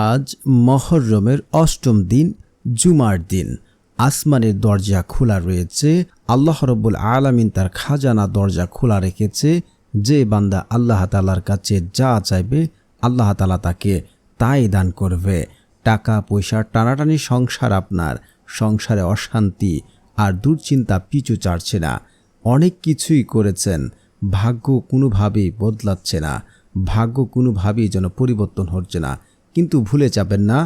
আজ মুহররমের অষ্টম দিন, জুমার দিন। আসমানের দরজা খোলা রয়েছে। আল্লাহ রাব্বুল আলামিন তার খাজানা দরজা খোলা রেখেছে। যে বান্দা আল্লাহ তাআলার কাছে যা চাইবে আল্লাহ তাআলা তাকে তাই দান করবে। টাকা পয়সার টানাটানি সংসার, আপনার সংসারে অশান্তি আর দুশ্চিন্তা পিছু ছাড়ছে না। অনেক কিছুই করেছেন, ভাগ্য কোনোভাবেই বদলাচ্ছে না, ভাগ্য কোনোভাবেই যেন পরিবর্তন হচ্ছে না। কিন্তু ভুলে যাবেন না,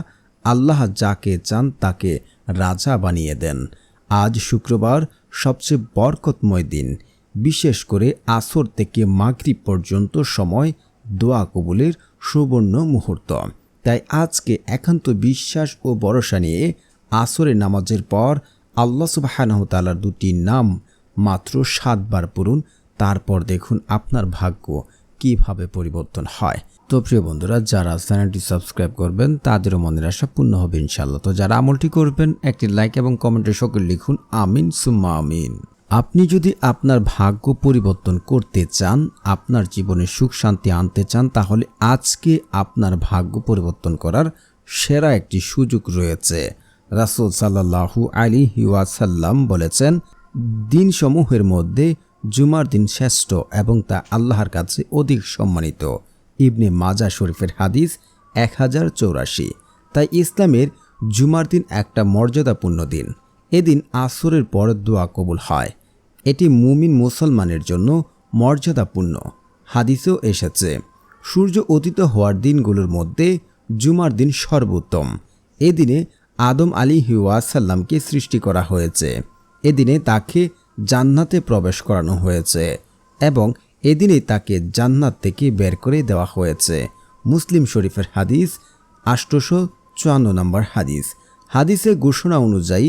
আল্লাহ যাকে চান তাকে রাজা বানিয়ে দেন। আজ শুক্রবার, সবচেয়ে বরকতময় দিন। বিশেষ করে আসর থেকে মাগরিব পর্যন্ত সময় দোয়া কবুলের সুবর্ণ মুহূর্ত। তাই আজকে একান্ত বিশ্বাস ও ভরসা নিয়ে আসরের নামাজের পর আল্লাহ সুবহানাহু ওয়া তাআলার দুটি নাম মাত্র 7 বার পড়ুন। তারপর দেখুন আপনার ভাগ্য কিভাবে পরিবর্তন হয়। তো প্রিয় বন্ধুরা, যারা চ্যানেলটি সাবস্ক্রাইব করবেন তাদেরও মনের আশা পূর্ণ হবে ইনশাআল্লাহ। তো যারা আমলটি করবেন, একটি লাইক এবং কমেন্টে সকলে লিখুন আমিন সুম্মা আমিন। আপনি যদি আপনার ভাগ্য পরিবর্তন করতে চান, আপনার জীবনে সুখ শান্তি আনতে চান, তাহলে আজকে আপনার ভাগ্য পরিবর্তন করার সেরা একটি সুযোগ রয়েছে। রাসূল সাল্লাল্লাহু আলাইহি ওয়াসাল্লাম বলেছেন, দিনসমূহের মধ্যে জুমার দিন শ্রেষ্ঠ এবং তা আল্লাহর কাছে অধিক সম্মানিত। ইবনে মাজাহ শরীফের হাদিস 1084। তাই ইসলামের জুমার দিন একটা মর্যাদাপূর্ণ দিন। এদিন আসরের পর দোয়া কবুল হয়। এটি মুমিন মুসলমানের জন্য মর্যাদাপূর্ণ। হাদিসেও এসেছে, সূর্য উদিত হওয়ার দিনগুলোর মধ্যে জুমার দিন সর্বোত্তম। এদিনে আদম আলাইহিসসালামকে সৃষ্টি করা হয়েছে। এদিনে তাকে জান্নাতে প্রবেশ করানো হয়েছে এবং এদিনে তাকে জান্নাত থেকে বের করে দেওয়া হয়েছে। মুসলিম শরীফের হাদিস 854 নম্বর হাদিস। হাদিসে ঘোষণা অনুযায়ী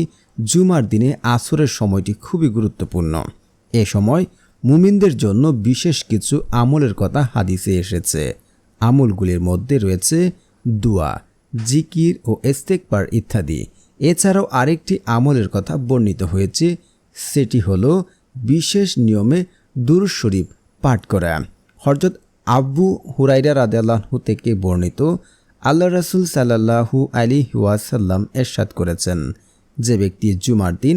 জুমার দিনে আসরের সময়টি খুবই গুরুত্বপূর্ণ। এ সময় মুমিনদের জন্য বিশেষ কিছু আমলের কথা হাদিসে এসেছে। আমলগুলির মধ্যে রয়েছে দোয়া, জিকির ও ইস্তেগফার ইত্যাদি। এছাড়াও আরেকটি আমলের কথা বর্ণিত হয়েছে, সেটি হলো বিশেষ নিয়মে দুরূদ শরীফ পাঠ করা। হযরত আবু হুরায়রা রাদিয়াল্লাহু থেকে বর্ণিত, আল্লাহ রাসূল সাল্লাল্লাহু আলাইহি ওয়াসাল্লাম ইরশাদ করেছেন, যে ব্যক্তি জুমার দিন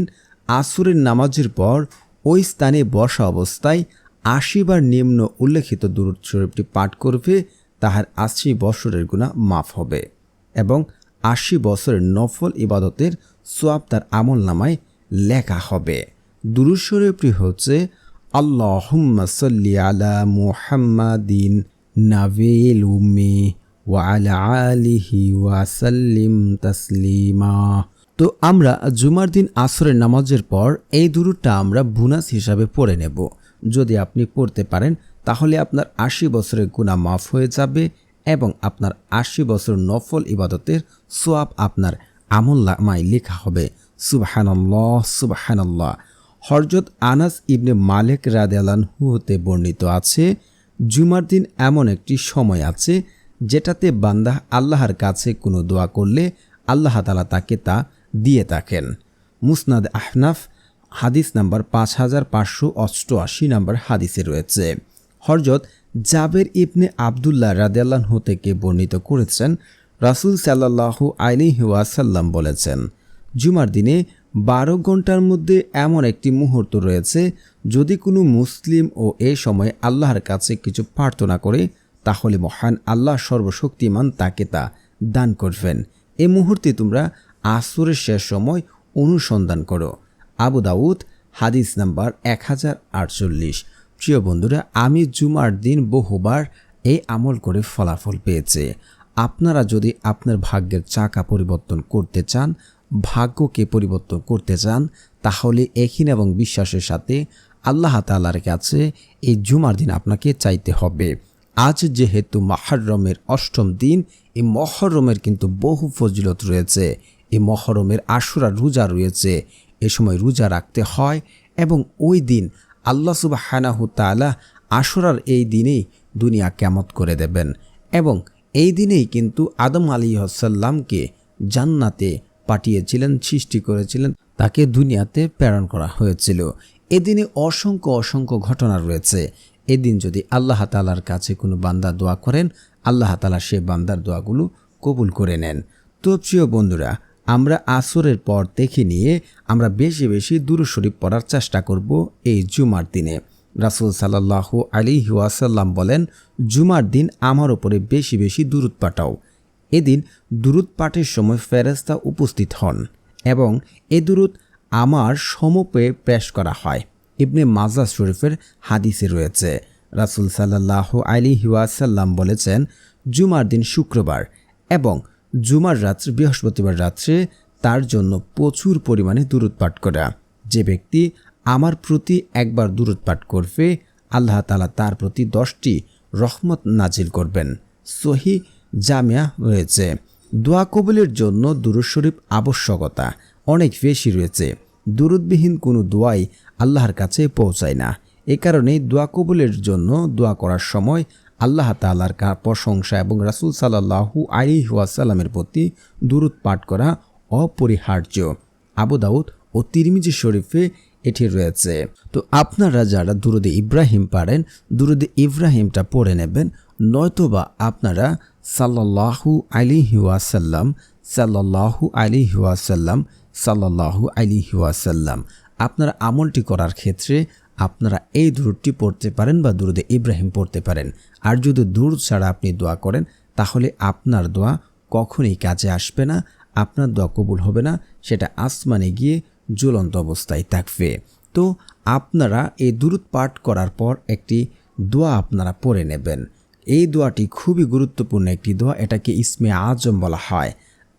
আসরের নামাজের পর ওই স্থানে বসা অবস্থায় 80 বার নিম্ন উল্লেখিত দুরূদ শরীফটি পাঠ করবে, তাহার 80 বছরের গুনাহ মাফ হবে এবং 80 বছরের নফল ইবাদতের সওয়াব তার আমলনামায় লেখা হবে। দুরূদ শরীফটি হচ্ছে, আল্লাহুম্মা সাল্লি আলা মুহাম্মাদিন নাবিয়িল উম্মি ওয়া আলা আলিহি ওয়া সাল্লিম তাসলিমা। তো আমরা জুমার দিন আসরের নামাজের পর এই দুরূদটা আমরা বোনাস হিসাবে পড়ে নেব। যদি আপনি পড়তে পারেন তাহলে আপনার 80 বছরের গুনাহ মাফ হয়ে যাবে এবং আপনার 80 বছর নফল ইবাদতের সওয়াব আপনার আমলনামায় লেখা হবে। সুবহানাল্লাহ সুবহানাল্লাহ। হযরত আনাস ইবনে মালিক রাদিয়াল্লাহু হতে বর্ণিত আছে, জুমার দিন এমন একটি সময় আছে যেটাতে বান্দা আল্লাহর কাছে কোনো দোয়া করলে আল্লাহ তাআলা তাকে তা দিয়ে থাকেন। মুসনাদ আহনাফ হাদিস নাম্বার 5588 নম্বর হাদিসে রয়েছে। হযরত জাবের ইবনে আব্দুল্লাহ রাদিয়াল্লাহু থেকে বর্ণিত করেছেন, রাসূল সাল্লাল্লাহু আলাইহি ওয়াসাল্লাম বলেছেন, জুমার দিনে 12 ঘন্টার মধ্যে এমন একটি মুহূর্ত রয়েছে, যদি কোনো মুসলিম ও এই সময় আল্লাহর কাছে কিছু প্রার্থনা করে তাহলে মহান আল্লাহ সর্বশক্তিমান তাকে তা দান করবেন। এই মুহূর্তে তোমরা আসরের শেষ সময় অনুসন্ধান করো। আবু দাউদ হাদিস নাম্বার 1048। প্রিয় বন্ধুরা, আমি জুমার দিন বহুবার এই আমল করে ফলাফল পেয়েছে। আপনারা যদি আপনার ভাগ্যের চাকা পরিবর্তন করতে চান, ভাগ্যকে পরিবর্তন করতে চান, তাহলে একিন এবং বিশ্বাসের সাথে আল্লাহ তাআলার কাছে এই জুমার দিন আপনাকে চাইতে হবে। আজ যেহেতু মুহররমের অষ্টম দিন, এই মুহররমের কিন্তু বহু ফজিলত রয়েছে। এই মুহররমের আশুরা রোজা রয়েছে। এ সময় রোজা রাখতে হয় এবং ওই দিন আল্লাহ সুবহানাহু তাআলা আশুরার এই দিনেই দুনিয়া কিয়ামত করে দেবেন এবং এই দিনেই কিন্তু আদম আলাইহিসসালামকে জান্নাতে পাঠিয়েছিলেন, সৃষ্টি করেছিলেন, তাকে দুনিয়াতে প্রেরণ করা হয়েছিল। এদিনে অসংখ্য অসংখ্য ঘটনা রয়েছে। এদিন যদি আল্লাহ তাআলার কাছে কোনো বান্দা দোয়া করেন, আল্লাহ তাআলা সে বান্দার দোয়াগুলো কবুল করে নেন। তো প্রিয় বন্ধুরা, আমরা আসরের পর দেখে নিয়ে আমরা বেশি বেশি দুরূদ শরীফ পড়ার চেষ্টা করব এই জুমার দিনে। রাসূল সাল্লাল্লাহু আলাইহি ওয়াসাল্লাম বলেন, জুমার দিন আমার উপরে বেশি বেশি দুরূদ পাঠাও। এদিন দুরূদ পাঠের সময় ফেরেশতা উপস্থিত হন এবং এ দুরূদ আমার সমপে পেশ করা হয়। ইবনে মাজাহ শরীফের হাদিসে রয়েছে, রাসূল সাল্লাল্লাহু আলাইহি ওয়াসাল্লাম বলেছেন, জুমার দিন শুক্রবার এবং জুমার রাত্রে বৃহস্পতিবার রাত্রে তার জন্য প্রচুর পরিমাণে দুরূদ পাঠ করা। যে ব্যক্তি আমার প্রতি একবার দুরূদ পাঠ করবে, আল্লাহ তাআলা তার প্রতি 10টি রহমত নাজিল করবেন। সহিহ জামিয়া রয়েছে। দোয়া কবুলের জন্য দুরূদ শরীফ আবশ্যকতা অনেক বেশি রয়েছে। দুরূদবিহীন কোনো দোয়াই আল্লাহর কাছে পৌঁছায় না। এ কারণেই দোয়া কবুলের জন্য দোয়া করার সময় আল্লাহ তাআলার প্রশংসা এবং রাসূল সাল্লাল্লাহু আলাইহি ওয়াসাল্লামের প্রতি দুরূদ পাঠ করা অপরিহার্য। আবু দাউদ ও তিরমিজি শরীফে এটি রয়েছে। তো আপনারা যারা দুরূদে ইব্রাহিম পারেন, দুরূদে ইব্রাহিমটা পড়ে নেবেন, নয়তোবা আপনারা সাল্লাল্লাহু আলাইহি ওয়াসাল্লাম সাল্লাল্লাহু আলাইহি ওয়াসাল্লাম সাল্লাল্লাহু আলাইহি ওয়াসাল্লাম আপনারা আমলটি করার ক্ষেত্রে আপনারা এই দুরূদটি পড়তে পারেন বা দুরূদে ইব্রাহিম পড়তে পারেন। আর যদি দুরূদ ছাড়া আপনি দোয়া করেন, তাহলে আপনার দোয়া কখনোই কাজে আসবে না, আপনার দোয়া কবুল হবে না, সেটা আসমানে গিয়ে ঝুলন্ত অবস্থায় থাকবে। তো আপনারা এই দুরূদ পাঠ করার পর একটি দোয়া আপনারা পড়ে নেবেন। এই দোয়াটি খুবই গুরুত্বপূর্ণ একটি দোয়া, এটাকে ইসমে আজম বলা হয়।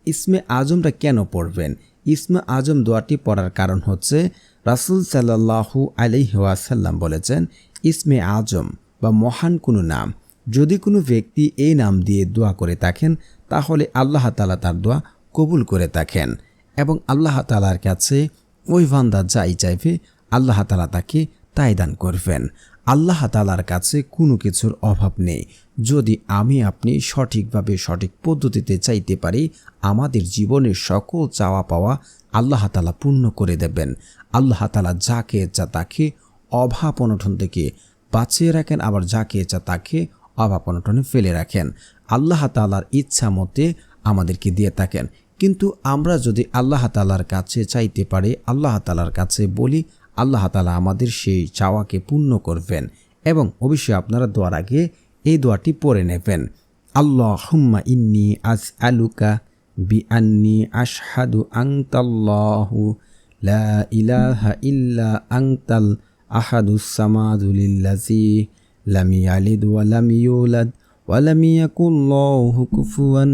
ইসমে আজমটা কেন পড়বেন? ইসমে আজম দোয়াটি পড়ার কারণ হচ্ছে, রাসূল সাল্লাল্লাহু আলাইহি ওয়াসাল্লাম বলেছেন, ইসমে আজম বা মহান কোনো নাম যদি কোনো ব্যক্তি এই নাম দিয়ে দোয়া করে থাকেন, তাহলে আল্লাহ তাআলা তার দোয়া কবুল করে থাকেন এবং আল্লাহ তাআলার কাছে ওই বান্দা যাই চাইবে আল্লাহ তাআলা তাকে তাই দান করবেন। আল্লাহ তাআলার কাছে কোনো কিছুর অভাব নেই। যদি আমি আপনি সঠিকভাবে সঠিক পদ্ধতিতে চাইতে পারি, আমাদের জীবনের সকল চাওয়া পাওয়া আল্লাহ তাআলা পূর্ণ করে দেবেন। আল্লাহ তাআলা যাকে ইচ্ছা তাকে অভাব অনটন থেকে বাঁচিয়ে রাখেন, আবার যাকে ইচ্ছা তাকে অভাব অনটনে ফেলে রাখেন। আল্লাহ তাআলার ইচ্ছা মতে আমাদেরকে দিয়ে থাকেন। কিন্তু আমরা যদি আল্লাহ তাআলার কাছে চাইতে পারি, আল্লাহ তাআলার কাছে বলি, আল্লাহ তাআলা আমাদের সেই চাওয়াকে পূর্ণ করবেন। এবং অবশ্যই আপনারা দোয়ার আগে এই দোয়াটি পড়ে নেবেন, আল্লাহুম্মা ইন্নী আসআলুকা বিআন্নী আশহাদু আনতাল্লাহু লা ইলাহা ইল্লা আনতাল আহাদুস সামাদুলিল্লাযী লাম ইয়ালিদ ওয়া লাম ইউলাদ ওয়া লাম ইয়াকুল লাহু কুফুয়ান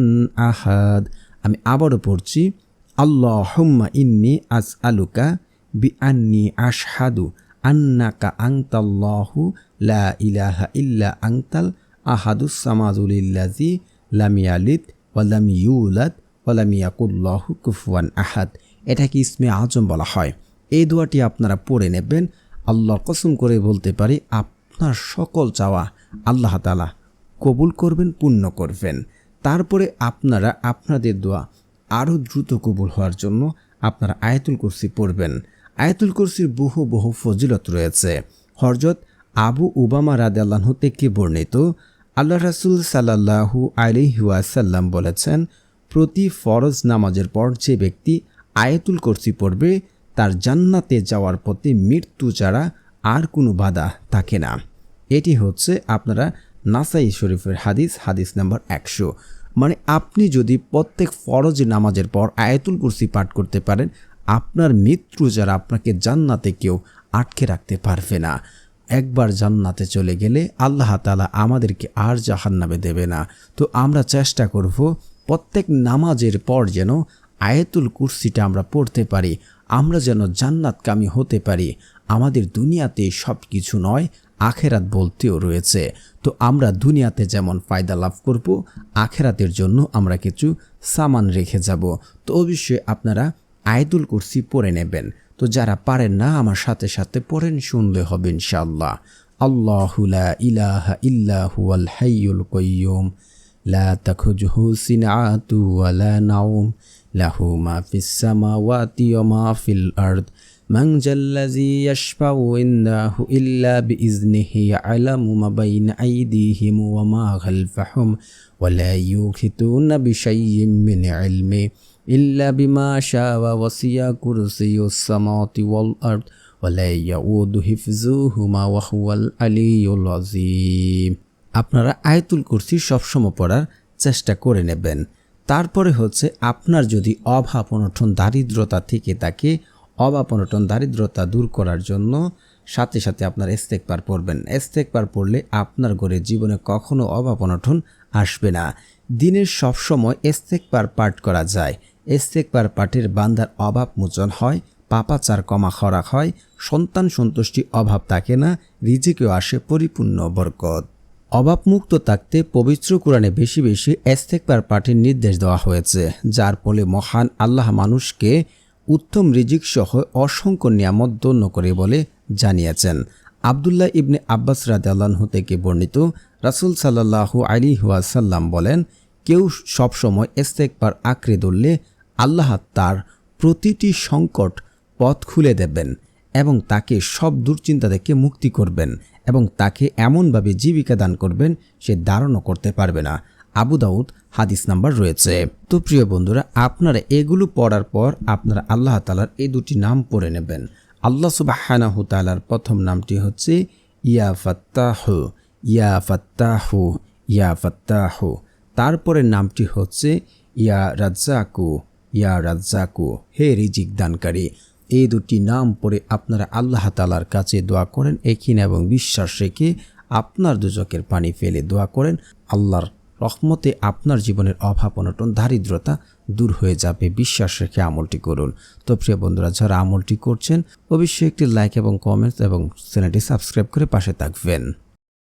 আহাদ। আমি আবারও পড়ছি, আল্লাহুম্মা ইন্নী আসআলুকা বিআন্নী আশহাদু আন্নাকা আনতাল্লাহু লা ইলাহা ইল্লা আনতাল আহাদুস সামাদুলিল্লাযী লাম ইয়ালিদ ওয়া লাম ইউলাদ ওয়া লাম ইয়াকুল লাহু কুফুয়ান আহাদ। এটাকে ইসমে আজম বলা হয়। এই দোয়াটি আপনারা পড়ে নেবেন। আল্লাহর কসম করে বলতে পারি, আপনার সকল চাওয়া আল্লাহ তাআলা কবুল করবেন, পূর্ণ করবেন। তারপরে আপনারা আপনাদের দোয়া আরও দ্রুত কবুল হওয়ার জন্য আপনারা আয়াতুল কুরসি পড়বেন। আয়াতুল কুরসির বহু বহু ফজিলত রয়েছে। হযরত আবু উমামা রাদিয়াল্লাহু থেকে বর্ণিত, আল্লাহ রাসূল সাল্লাল্লাহু আলাইহি ওয়াসাল্লাম বলেছেন, প্রতি ফরজ নামাজের পর যে ব্যক্তি আয়াতুল কুরসি পড়বে, তার জান্নাতে যাওয়ার পথে মৃত্যু ছাড়া আর কোনো বাধা থাকে না। এটি হচ্ছে আপনারা নাসাই শরীফের হাদিস, হাদিস নাম্বার 100। মানে আপনি যদি প্রত্যেক ফরজ নামাজের পর আয়াতুল কুরসি পাঠ করতে পারেন, আপনার মৃত্যু যারা আপনাকে জান্নাতে কেউ আটকে রাখতে পারবে না। একবার জান্নাতে চলে গেলে আল্লাহ তাআলা আমাদেরকে আর জাহান্নামে দেবে না। তো আমরা চেষ্টা করব প্রত্যেক নামাজের পর যেন আয়াতুল কুরসিটা আমরা পড়তে পারি, আমরা যেন জান্নাতকামী হতে পারি। আমাদের দুনিয়াতে সব কিছু নয়, আখেরাত বলতেও রয়েছে। তো আমরা দুনিয়াতে যেমন ফায়দা লাভ করব, আখেরাতের জন্য আমরা কিছু সামান রেখে যাব। তো অবশ্যই আপনারা আয়াতুল কুরসি পড়ে নেবেন। তো যারা পারেন না আমার সাথে সাথে পড়েন, শুনলে হবে ইনশাআল্লাহ। আল্লাহু লা ইলাহা ইল্লা হুয়াল হাইয়ুল কাইয়্যুম লা তাখুযুহু সিনআতু ওয়া লা নাওম লাহু মা ফিস সামাওয়াতি ওয়া মা ফিল আরদ মান জাল্লাযী ইয়াশফাউ ইনদাহু ইল্লা বিইজনিহি ইয়া'লামু মা বাইনা আইদিহিম ওয়া মা খালফাহুম ওয়া লা ইউহিতুনা বিশাইইম মিন ইলমি ইল্লা বিমা শাআ ওয়াসিয়া কুরসিয়ুস সামাওয়াতি ওয়াল আরদ ওয়া লা ইয়াউদু হিফযুহুমা ওয়া হুয়াল আলিয়্যুল আযীম। আপনারা আয়াতুল কুরসি সবসময় পড়ার চেষ্টা করে নেবেন। তারপরে হচ্ছে আপনার যদি অভাব অনটন দারিদ্রতা থেকে থাকে, অভাব অনটন দারিদ্রতা দূর করার জন্য সাথে সাথে আপনার ইস্তেগফার পড়বেন। ইস্তেগফার পড়লে আপনার ঘরে জীবনে কখনো অভাব অনটন আসবে না। দিনের সব সময় ইস্তেগফার পাঠ করা যায়। ইস্তেগফার পাঠের বান্দার অভাব মোচন হয়, পাপাচার কমা খরা হয়, সন্তান সন্তুষ্টি অভাব থাকে না, রিজিকেও আসে পরিপূর্ণ বরকত। অভাবমুক্ত থাকতে পবিত্র কোরআনে বেশি বেশি ইস্তেগফার পাঠের নির্দেশ দেওয়া হয়েছে, যার ফলে মহান আল্লাহ মানুষকে উত্তম রিজিক সহ অসংখ্য নিয়ামত ধন্য করে বলে জানিয়েছেন। আব্দুল্লাহ ইবনে আব্বাস রাদিয়াল্লাহু থেকে বর্ণিত, রাসূল সাল্লাল্লাহু আলাইহি ওয়াসাল্লাম বলেন, কেউ সবসময় ইস্তেগফার আঁকড়ে ধরলে আল্লাহ তার প্রতিটি সংকট পথ খুলে দেবেন এবং তাকে সব দুশ্চিন্তা থেকে মুক্তি করবেন এবং তাকে এমনভাবে জীবিকা দান করবেন সে ধারণও করতে পারবে না। আবু দাউদ হাদিস নাম্বার রয়েছে। তো প্রিয় বন্ধুরা, আপনারা এগুলো পড়ার পর আপনারা আল্লাহ তাআলার এই দুটি নাম পড়ে নেবেন। আল্লাহ সুবহানাহু তাআলার প্রথম নামটি হচ্ছে ইয়া ফাত্তাহু, ইয়া ফাত্তাহু, ইয়া ফাত্তাহু। তারপরের নামটি হচ্ছে ইয়া রাজ্জাকু, ইয়া রাজ্জাকু, হে রিজিক দানকারী। এই দুটি নাম পড়ে আপনারা আল্লাহ তাআলার কাছে দোয়া করেন, একিন এবং বিশ্বাস রেখে আপনার দুচোখের পানি ফেলে দোয়া করেন। আল্লাহর রহমতে আপনার জীবনের অভাব অনটন দারিদ্রতা দূর হয়ে যাবে। বিশ্বাস রেখে আমলটি করুন। তো প্রিয় বন্ধুরা, যারা আমলটি করছেন অবশ্যই একটি লাইক এবং কমেন্টস এবং চ্যানেলটি সাবস্ক্রাইব করে পাশে থাকবেন।